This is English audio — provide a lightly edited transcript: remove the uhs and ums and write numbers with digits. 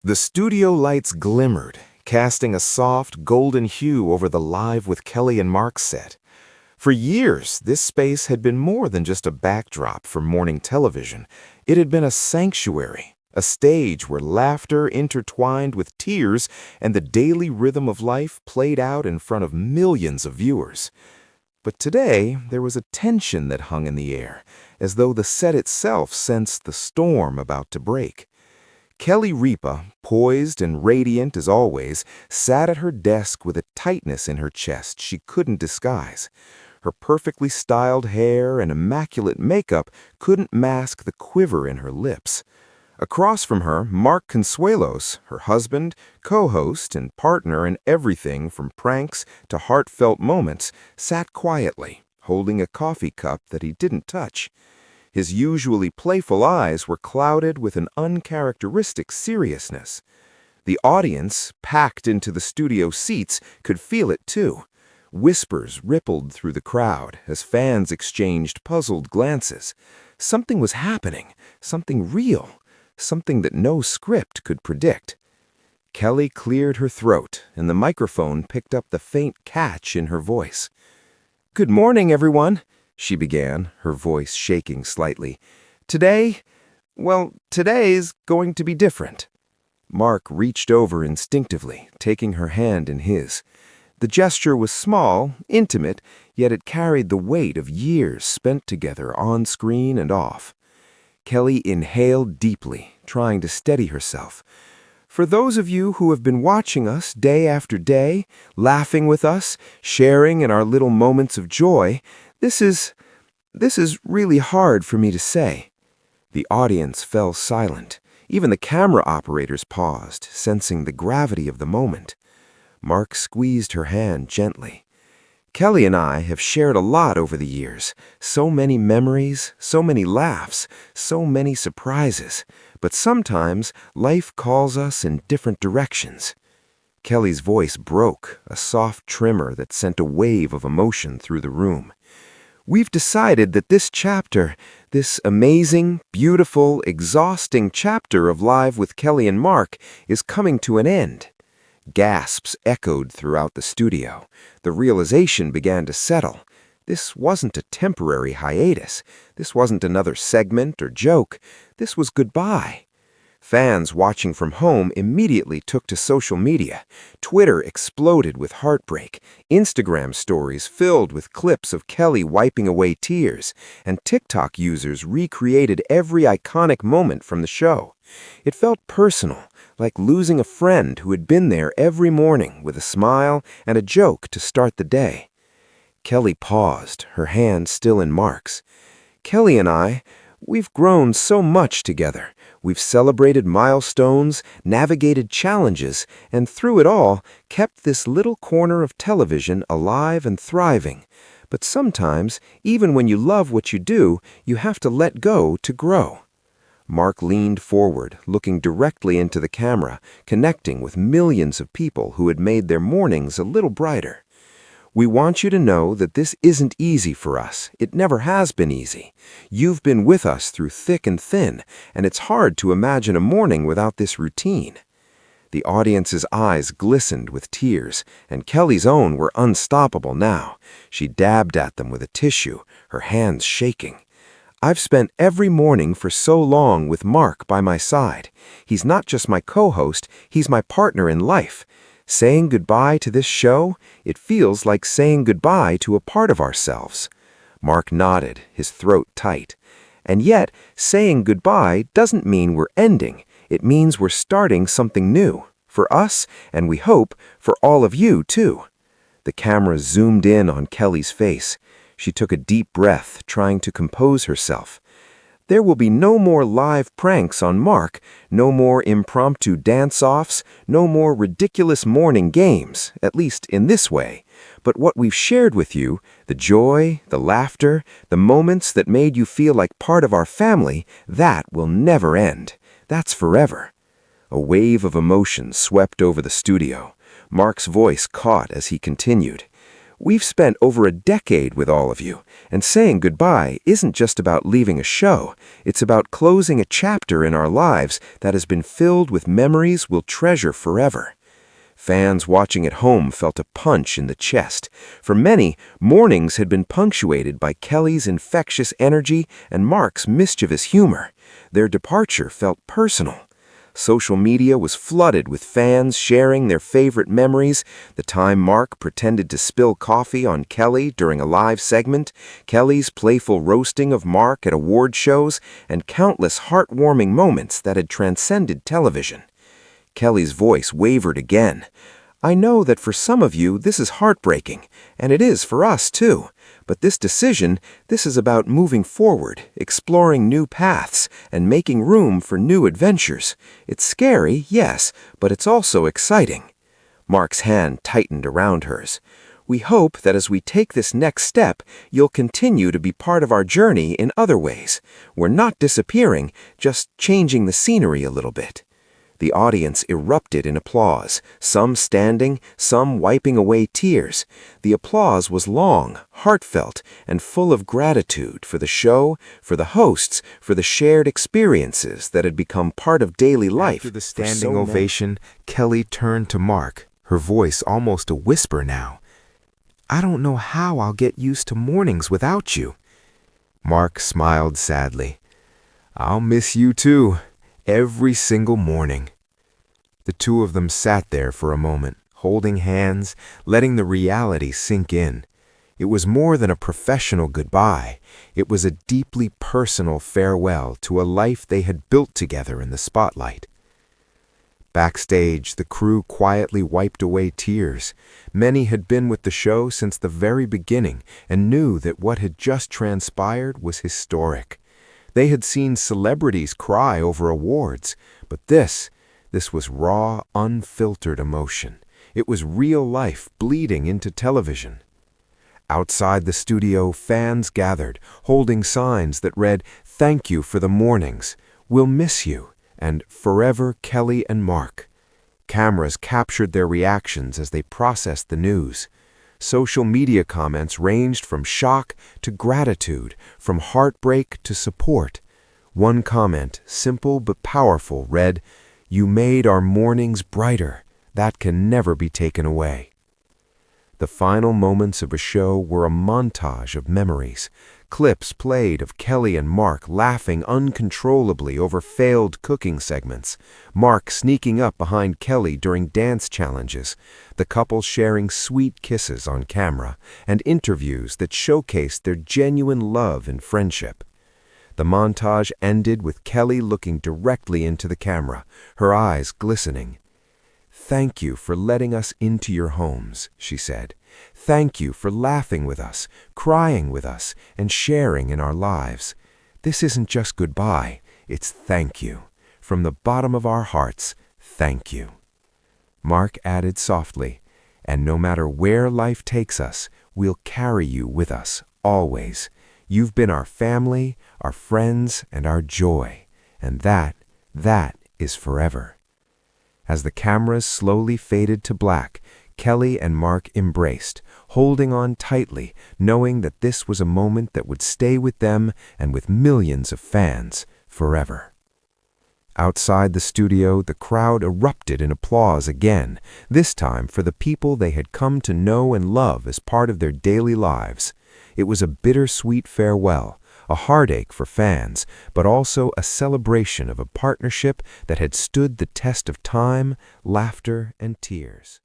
The studio lights glimmered, casting a soft, golden hue over the Live with Kelly and Mark set. For years, this space had been more than just a backdrop for morning television. It had been a sanctuary, a stage where laughter intertwined with tears and the daily rhythm of life played out in front of millions of viewers. But today, there was a tension that hung in the air, as though the set itself sensed the storm about to break. Kelly Ripa, poised and radiant as always, sat at her desk with a tightness in her chest she couldn't disguise. Her perfectly styled hair and immaculate makeup couldn't mask the quiver in her lips. Across from her, Mark Consuelos, her husband, co-host, and partner in everything from pranks to heartfelt moments, sat quietly, holding a coffee cup that he didn't touch. His usually playful eyes were clouded with an uncharacteristic seriousness. The audience, packed into the studio seats, could feel it too. Whispers rippled through the crowd as fans exchanged puzzled glances. Something was happening, something real, something that no script could predict. Kelly cleared her throat, and the microphone picked up the faint catch in her voice. "Good morning, everyone," she began, her voice shaking slightly. Today's going to be different." Mark reached over instinctively, taking her hand in his. The gesture was small, intimate, yet it carried the weight of years spent together on screen and off. Kelly inhaled deeply, trying to steady herself. "For those of you who have been watching us day after day, laughing with us, sharing in our little moments of joy, This is really hard for me to say." The audience fell silent. Even the camera operators paused, sensing the gravity of the moment. Mark squeezed her hand gently. "Kelly and I have shared a lot over the years. So many memories, so many laughs, so many surprises. But sometimes life calls us in different directions." Kelly's voice broke, a soft tremor that sent a wave of emotion through the room. "We've decided that this chapter, this amazing, beautiful, exhausting chapter of Live with Kelly and Mark, is coming to an end." Gasps echoed throughout the studio. The realization began to settle. This wasn't a temporary hiatus. This wasn't another segment or joke. This was goodbye. Fans watching from home immediately took to social media. Twitter exploded with heartbreak, Instagram stories filled with clips of Kelly wiping away tears, and TikTok users recreated every iconic moment from the show. It felt personal, like losing a friend who had been there every morning with a smile and a joke to start the day. Kelly paused, her hand still in Mark's. "Kelly and we've grown so much together. We've celebrated milestones, navigated challenges, and through it all, kept this little corner of television alive and thriving. But sometimes, even when you love what you do, you have to let go to grow." Mark leaned forward, looking directly into the camera, connecting with millions of people who had made their mornings a little brighter. "We want you to know that this isn't easy for us. It never has been easy. You've been with us through thick and thin, and it's hard to imagine a morning without this routine." The audience's eyes glistened with tears, and Kelly's own were unstoppable now. She dabbed at them with a tissue, her hands shaking. "I've spent every morning for so long with Mark by my side. He's not just my co-host, he's my partner in life. Saying goodbye to this show, it feels like saying goodbye to a part of ourselves." Mark nodded, his throat tight. "And yet, saying goodbye doesn't mean we're ending. It means we're starting something new. For us, and we hope, for all of you, too." The camera zoomed in on Kelly's face. She took a deep breath, trying to compose herself. "There will be no more live pranks on Mark, no more impromptu dance-offs, no more ridiculous morning games, at least in this way. But what we've shared with you, the joy, the laughter, the moments that made you feel like part of our family, that will never end. That's forever." A wave of emotion swept over the studio. Mark's voice caught as he continued. We've spent over a decade with all of you, and saying goodbye isn't just about leaving a show. It's about closing a chapter in our lives that has been filled with memories we'll treasure forever. Fans watching at home felt a punch in the chest. For many, mornings had been punctuated by Kelly's infectious energy and Mark's mischievous humor. Their departure felt personal. Social media was flooded with fans sharing their favorite memories: the time Mark pretended to spill coffee on Kelly during a live segment, Kelly's playful roasting of Mark at award shows, and countless heartwarming moments that had transcended television. Kelly's voice wavered again. "I know that for some of you this is heartbreaking, and it is for us too. But this is about moving forward, exploring new paths, and making room for new adventures. It's scary, yes, but it's also exciting." Mark's hand tightened around hers. "We hope that as we take this next step, you'll continue to be part of our journey in other ways. We're not disappearing, just changing the scenery a little bit." The audience erupted in applause, some standing, some wiping away tears. The applause was long, heartfelt, and full of gratitude for the show, for the hosts, for the shared experiences that had become part of daily life. After the standing ovation, Kelly turned to Mark, her voice almost a whisper now. "I don't know how I'll get used to mornings without you." Mark smiled sadly. "I'll miss you too. Every single morning." The two of them sat there for a moment, holding hands, letting the reality sink in. It was more than a professional goodbye. It was a deeply personal farewell to a life they had built together in the spotlight. Backstage, the crew quietly wiped away tears. Many had been with the show since the very beginning and knew that what had just transpired was historic. They had seen celebrities cry over awards, but this was raw, unfiltered emotion. It was real life bleeding into television. Outside the studio, fans gathered, holding signs that read, "Thank you for the mornings," "We'll miss you," and "Forever Kelly and Mark." Cameras captured their reactions as they processed the news. Social media comments ranged from shock to gratitude, from heartbreak to support. One comment, simple but powerful, read, "You made our mornings brighter. That can never be taken away." The final moments of a show were a montage of memories. Clips played of Kelly and Mark laughing uncontrollably over failed cooking segments, Mark sneaking up behind Kelly during dance challenges, the couple sharing sweet kisses on camera, and interviews that showcased their genuine love and friendship. The montage ended with Kelly looking directly into the camera, her eyes glistening. "Thank you for letting us into your homes," she said. "Thank you for laughing with us, crying with us, and sharing in our lives. This isn't just goodbye, it's thank you. From the bottom of our hearts, thank you." Mark added softly, "And no matter where life takes us, we'll carry you with us, always. You've been our family, our friends, and our joy. And that is forever." As the cameras slowly faded to black, Kelly and Mark embraced, holding on tightly, knowing that this was a moment that would stay with them and with millions of fans forever. Outside the studio, the crowd erupted in applause again, this time for the people they had come to know and love as part of their daily lives. It was a bittersweet farewell, a heartache for fans, but also a celebration of a partnership that had stood the test of time, laughter, and tears.